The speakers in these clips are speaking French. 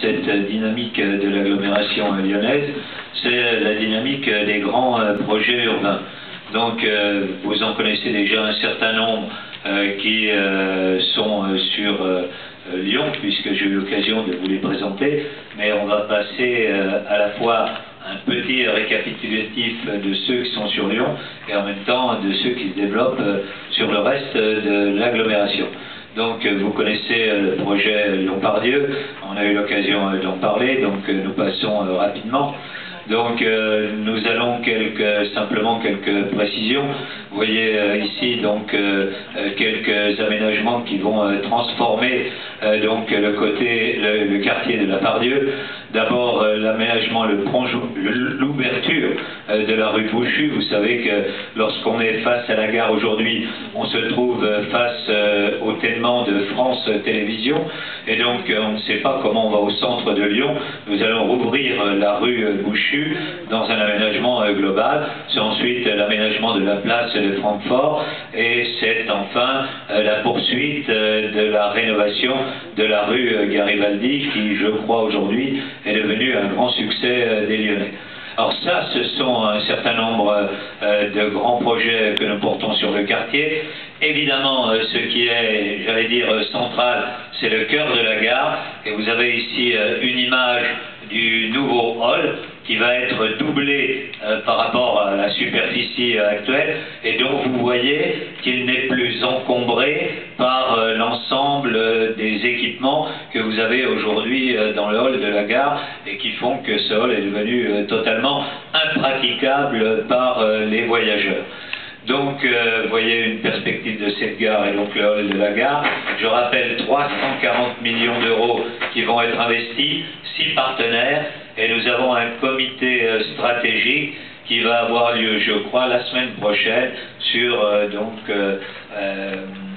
cette dynamique de l'agglomération lyonnaise, c'est la dynamique des grands projets urbains. Donc vous en connaissez déjà un certain nombre qui sont sur Lyon, puisque j'ai eu l'occasion de vous les présenter, mais on va passer à la fois un petit récapitulatif de ceux qui sont sur Lyon et en même temps de ceux qui se développent sur le reste de l'agglomération. Donc vous connaissez le projet Lyon-Part-Dieu, on a eu l'occasion d'en parler, donc nous passons rapidement. Donc nous allons simplement quelques précisions. Vous voyez ici donc quelques aménagements qui vont transformer donc le quartier de la Part-Dieu. D'abord l'aménagement, l'ouverture de la rue Bouchu. Vous savez que lorsqu'on est face à la gare aujourd'hui, on se trouve face au Télément de France Télévisions, et donc on ne sait pas comment on va au centre de Lyon. Nous allons rouvrir la rue Bouchu dans un aménagement global. C'est ensuite l'aménagement de la place de Francfort, et c'est enfin la poursuite de la rénovation de la rue Garibaldi, qui, je crois, aujourd'hui est devenue un grand succès des Lyonnais. Alors ça, ce sont un certain nombre de grands projets que nous portons sur le quartier. Évidemment, ce qui est, j'allais dire, central, c'est le cœur de la gare. Et vous avez ici une image du nouveau hall qui va être doublé par rapport à la superficie actuelle, et donc vous voyez qu'il n'est plus encombré par l'ensemble des équipements que vous avez aujourd'hui dans le hall de la gare et qui font que ce hall est devenu totalement impraticable par les voyageurs. Donc, vous voyez une perspective de cette gare et donc le hall de la gare. Je rappelle 340 millions d'euros qui vont être investis, 6 partenaires, et nous avons un comité stratégique qui va avoir lieu, je crois, la semaine prochaine sur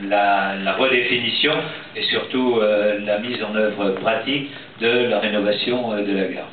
la redéfinition et surtout la mise en œuvre pratique de la rénovation de la gare.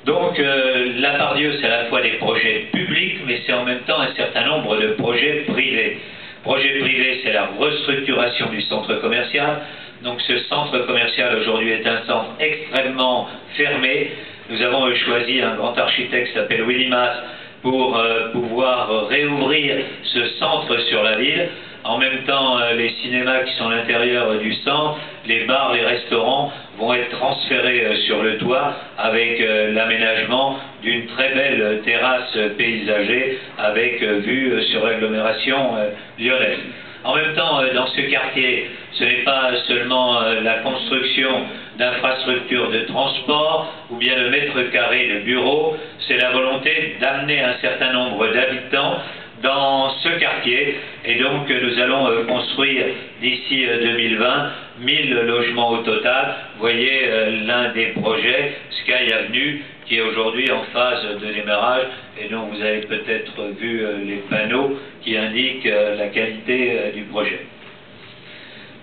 Donc, la Part-Dieu, c'est à la fois des projets publics, mais c'est en même temps un certain nombre de projets privés. Projet privé, c'est la restructuration du centre commercial. Donc, ce centre commercial, aujourd'hui, est un centre extrêmement fermé. Nous avons choisi un grand architecte qui s'appelle Willy Mas pour pouvoir réouvrir ce centre sur la ville. En même temps, les cinémas qui sont à l'intérieur du centre, les bars, les restaurants vont être transférés sur le toit avec l'aménagement d'une très belle terrasse paysagée avec vue sur l'agglomération lyonnaise. En même temps, dans ce quartier, ce n'est pas seulement la construction d'infrastructures de transport ou bien le mètre carré de bureaux, c'est la volonté d'amener un certain nombre d'habitants dans ce quartier, et donc nous allons construire d'ici 2020 1000 logements au total. Vous voyez l'un des projets, Sky Avenue, qui est aujourd'hui en phase de démarrage, et dont vous avez peut-être vu les panneaux qui indiquent la qualité du projet.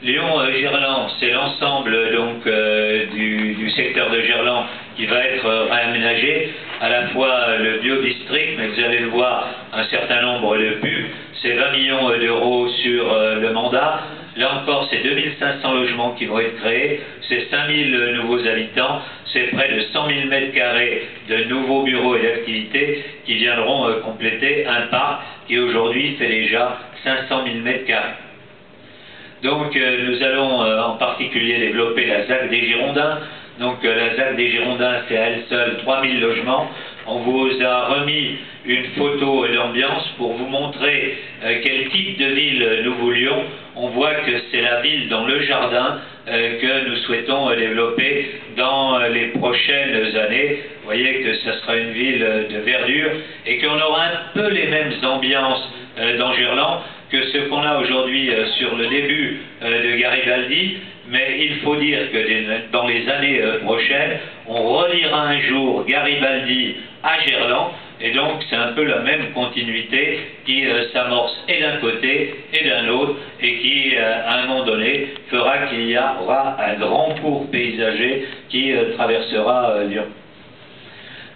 Lyon-Gerland, c'est l'ensemble donc du secteur de Gerland qui va être réaménagé, à la fois le biodistrict, mais vous allez le voir, un certain nombre de pubs, c'est 20 millions d'euros sur le mandat. Là encore, c'est 2500 logements qui vont être créés, c'est 5000 nouveaux habitants, c'est près de 100 000 mètres carrés de nouveaux bureaux et d'activités qui viendront compléter un parc qui aujourd'hui fait déjà 500 000 mètres carrés. Donc nous allons en particulier développer la ZAC des Girondins. Donc la ZAC des Girondins, c'est à elle seule 3000 logements. On vous a remis une photo d'ambiance pour vous montrer quel type de ville nous voulions. On voit que c'est la ville dans le jardin que nous souhaitons développer dans les prochaines années. Vous voyez que ce sera une ville de verdure et qu'on aura un peu les mêmes ambiances dans Gerland que ce qu'on a aujourd'hui sur le début de Garibaldi, mais il faut dire que dans les années prochaines, on relira un jour Garibaldi à Gerland, et donc c'est un peu la même continuité qui s'amorce et d'un côté et d'un autre, et qui, à un moment donné, fera qu'il y aura un grand cours paysager qui traversera Lyon.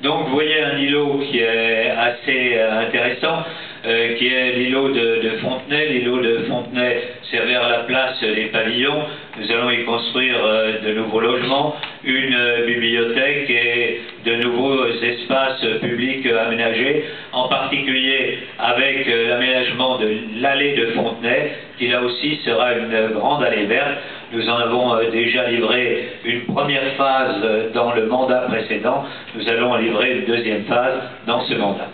Donc vous voyez un îlot qui est assez intéressant, qui est l'îlot de Fontenay. L'îlot de Fontenay, c'est vers la place des Pavillons. Nous allons y construire de nouveaux logements. une bibliothèque et de nouveaux espaces publics aménagés, en particulier avec l'aménagement de l'allée de Fontenay, qui là aussi sera une grande allée verte. Nous en avons déjà livré une première phase dans le mandat précédent, nous allons en livrer une deuxième phase dans ce mandat.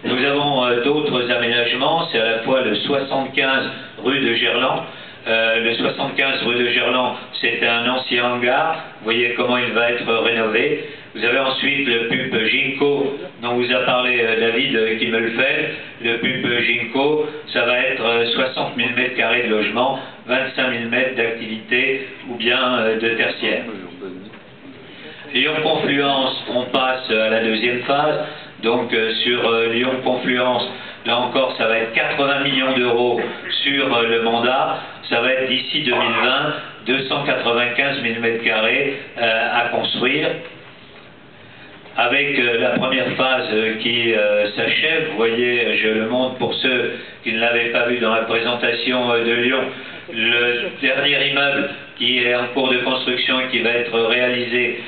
Nous avons d'autres aménagements, c'est à la fois le 75 rue de Gerland. Le 75 rue de Gerland, c'est un ancien hangar, vous voyez comment il va être rénové. Vous avez ensuite le pub Ginko, dont vous a parlé David Kimmelfeld. Le pub Ginko, ça va être 60 000 m² de logement, 25 000 m d'activité ou bien de tertiaire. Lyon-Confluence, on passe à la deuxième phase. Donc sur Lyon-Confluence, là encore, ça va être 80 millions d'euros sur le mandat. Ça va être d'ici 2020, 295 000 m² à construire. Avec la première phase qui s'achève, vous voyez, je le montre pour ceux qui ne l'avaient pas vu dans la présentation de Lyon, le dernier immeuble qui est en cours de construction et qui va être réalisé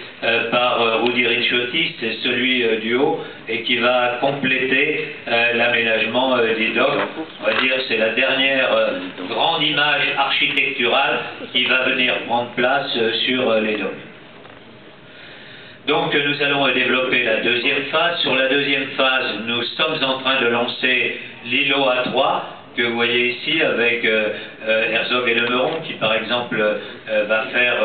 par Rudy Ricciotti, c'est celui du haut et qui va compléter l'aménagement des docks. On va dire c'est la dernière grande image architecturale qui va venir prendre place sur les docks. Donc nous allons développer la deuxième phase. Sur la deuxième phase, nous sommes en train de lancer l'îlot A3, que vous voyez ici avec Herzog et Lemeron, qui par exemple va faire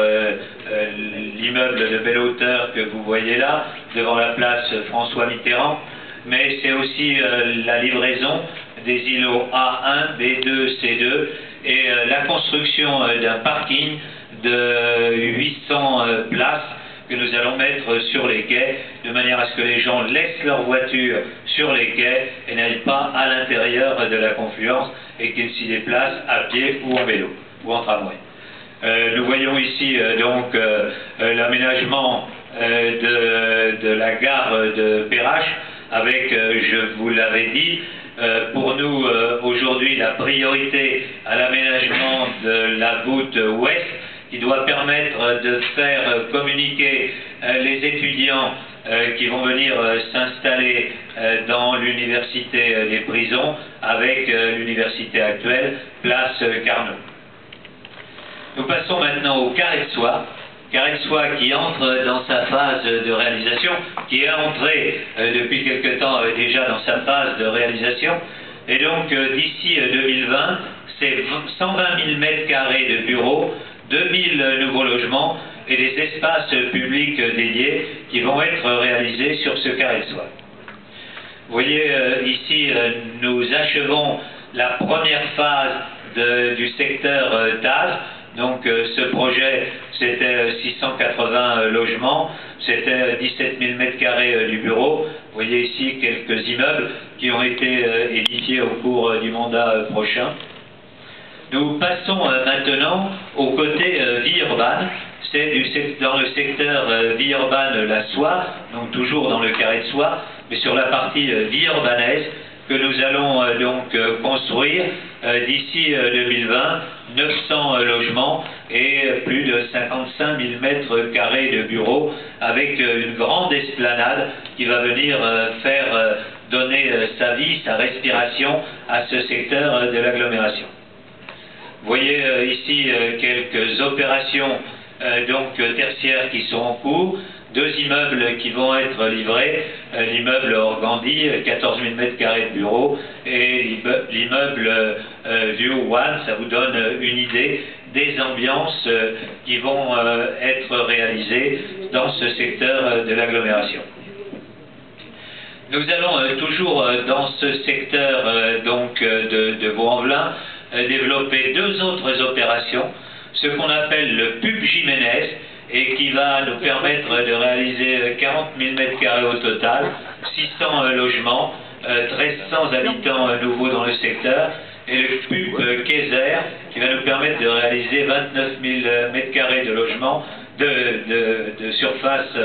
l'immeuble de belle hauteur que vous voyez là, devant la place François Mitterrand. Mais c'est aussi la livraison des îlots A1, B2, C2 et la construction d'un parking de 800 places que nous allons mettre sur les quais, de manière à ce que les gens laissent leur voiture sur les quais et n'aillent pas à l'intérieur de la confluence et qu'ils s'y déplacent à pied ou en vélo ou en tramway. Nous voyons ici donc l'aménagement de la gare de Perrache avec, je vous l'avais dit, pour nous aujourd'hui la priorité à l'aménagement de la voûte ouest, qui doit permettre de faire communiquer les étudiants qui vont venir s'installer dans l'université des prisons avec l'université actuelle, place Carnot. Nous passons maintenant au Carré de Soie. Carré de Soie qui entre dans sa phase de réalisation, qui est entré depuis quelque temps déjà dans sa phase de réalisation. Et donc d'ici 2020, c'est 120 000 m² de bureaux, 2000 nouveaux logements et des espaces publics dédiés qui vont être réalisés sur ce Carré de Soie. Vous voyez ici, nous achevons la première phase du secteur TAS. Donc ce projet, c'était 680 logements, c'était 17 000 m² du bureau. Vous voyez ici quelques immeubles qui ont été édifiés au cours du mandat prochain. Nous passons maintenant au côté vie urbaine, c'est dans le secteur vie urbaine la soie, donc toujours dans le Carré de Soie, mais sur la partie vie urbanaise que nous allons donc construire d'ici 2020, 900 logements et plus de 55 000 m² de bureaux avec une grande esplanade qui va venir faire donner sa vie, sa respiration à ce secteur de l'agglomération. Vous voyez ici quelques opérations donc tertiaires qui sont en cours, deux immeubles qui vont être livrés, l'immeuble Organdi, 14 000 m² de bureaux, et l'immeuble View One, ça vous donne une idée des ambiances qui vont être réalisées dans ce secteur de l'agglomération. Nous allons toujours dans ce secteur donc de Vaux-en-Velin développer deux autres opérations, ce qu'on appelle le pub Jiménez, et qui va nous permettre de réaliser 40 000 m² au total, 600 logements, 1300 habitants nouveaux dans le secteur, et le pub Kaiser, qui va nous permettre de réaliser 29 000 m² de logements, de surface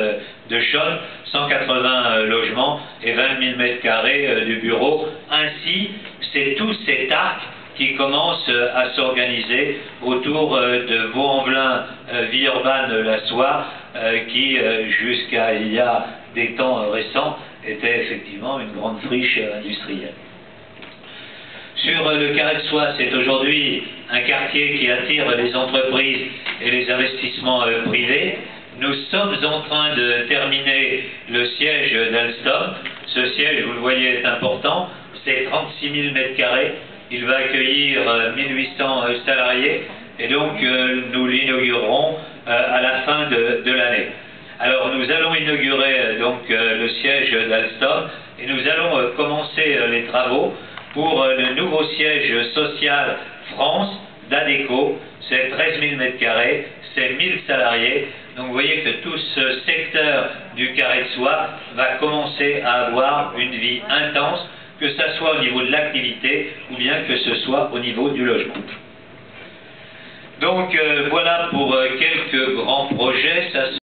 de chaume, 180 logements et 20 000 m² de bureaux. Ainsi, c'est tout cet arc qui commence à s'organiser autour de Vaux-en-Velin, vie urbaine la soie, qui, jusqu'à il y a des temps récents, était effectivement une grande friche industrielle. Sur le Carré de Soie, c'est aujourd'hui un quartier qui attire les entreprises et les investissements privés. Nous sommes en train de terminer le siège d'Alstom. Ce siège, vous le voyez, est important. C'est 36 000 m². Il va accueillir 1800 salariés et donc nous l'inaugurerons à la fin de l'année. Alors nous allons inaugurer donc le siège d'Alstom et nous allons commencer les travaux pour le nouveau siège social France d'Adecco. C'est 13 000 m², c'est 1000 salariés. Donc vous voyez que tout ce secteur du Carré de Soie va commencer à avoir une vie intense, que ce soit au niveau de l'activité ou bien que ce soit au niveau du logement. Donc voilà pour quelques grands projets. Ça